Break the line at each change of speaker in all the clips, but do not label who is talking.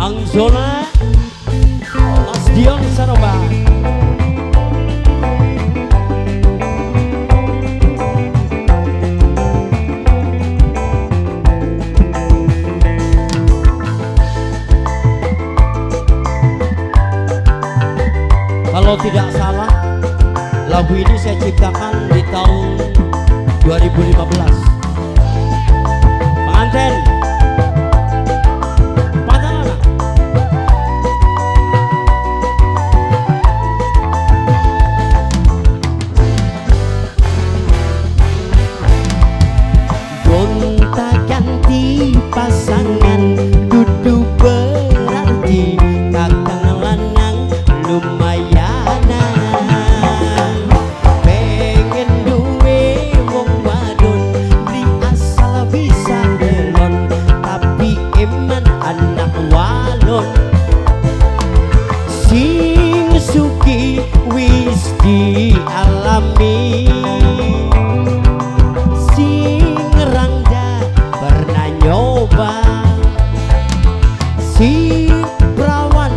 Angzola Asdion Saroba. Kalau tidak salah, lagu ini saya ciptakan di tahun 2015. Pengantin Padana. Gonta-ganti pasangan duduk berarti kakang lanang lumayanan. Pengen duwe wong wadon beli asal bisa delon, tapi eman anak walon. Sing suki wis dialami, sing rangda pernah nyoba, sing perawan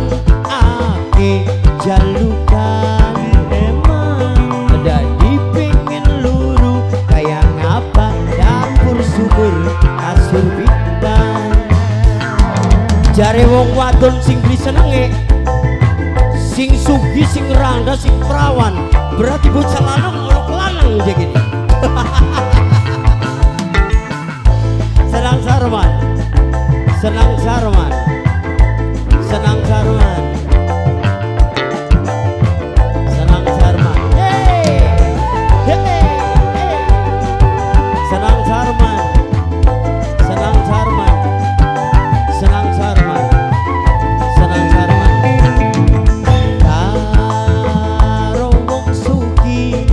ake jalukan. Emang jadi pengen luru kayak ngapa dapur sumur kasur bintang. Jare wong wadon sing beli senenge, sing sugi sing rangda sing perawan, berarti bocah lanang olok lanang aja gini. Senang Sarman, senang Sarman, senang Sarman, senang Sarman, hey, hey, hey. Senang Sarman, senang Sarman, senang Sarman, senang Sarman. Karo wong suki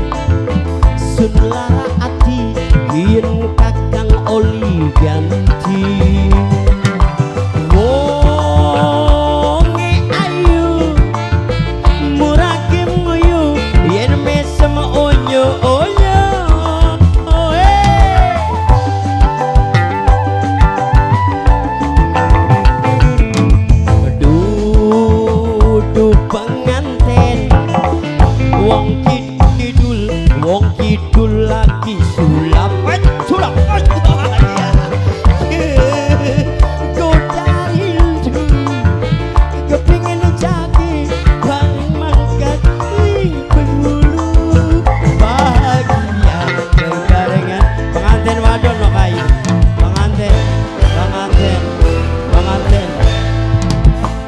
sun lara ati yen kakang oli ganti. Wonge ayu murake muyu yen mesem onyo onyo. Duduk penganten wong kidul lagi sulap sulap godarindu kepingin jagi bang mangkat penghulu bahagia kebarengan. Pengantin wadon no kai, pengantin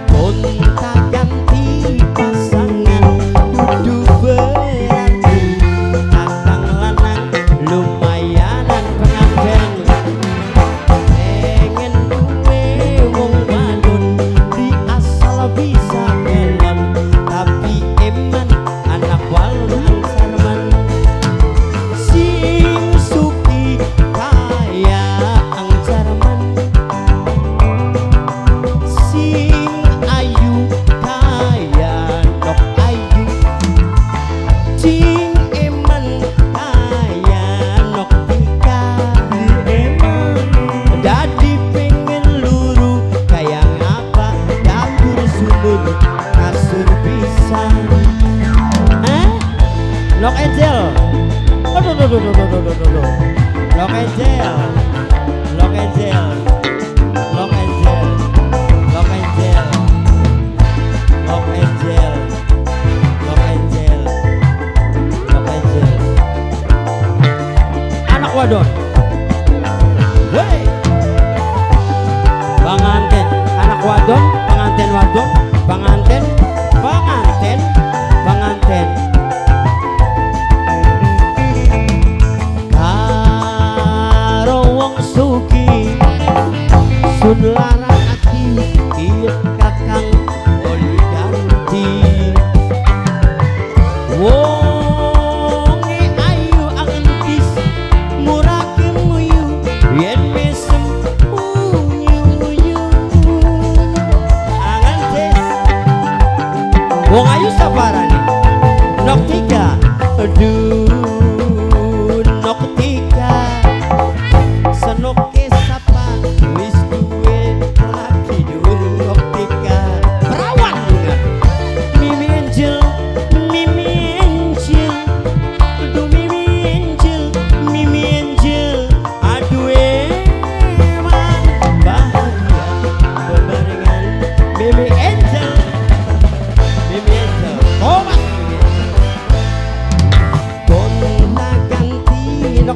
gonta ganti pasangan duduk berarti kakang lanang lumayanan. Pengantin pengen duwe wong wadon di asal bisa melon, tapi eman anak walon Sarman. Sing suki kaya ang Sarman, sing ayu kaya nok ayu, sing eman kaya nok tika. Dadi pengen luru kaya ngapa dapur sumur kasur pisang. Nok Angel, nok Angel, nok Angel, nok Angel, nok Angel, nok Angel, nok Angel, nok Angel. Anak wadon, hey, pengantin, anak wadon, pengantin wadon, pengantin, pengantin, pengantin. Karo wong suki sun lara ati ieu kakang oli ganti. Wonge ayu angentis murake muyu yen mesem unyu-unyu. Angentis wong ayu sapa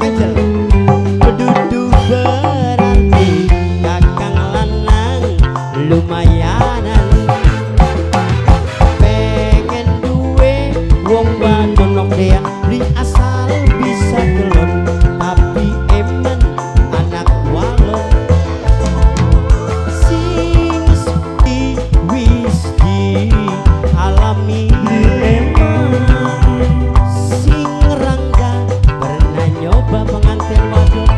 Angel Dudu berarti kakang lanang lumayanan pengen duwe wong wadon nok dia beli asal bisa gelem tapi emen anak walon sing whisky alami emang sing rangga pernah nyoba pengantin wadon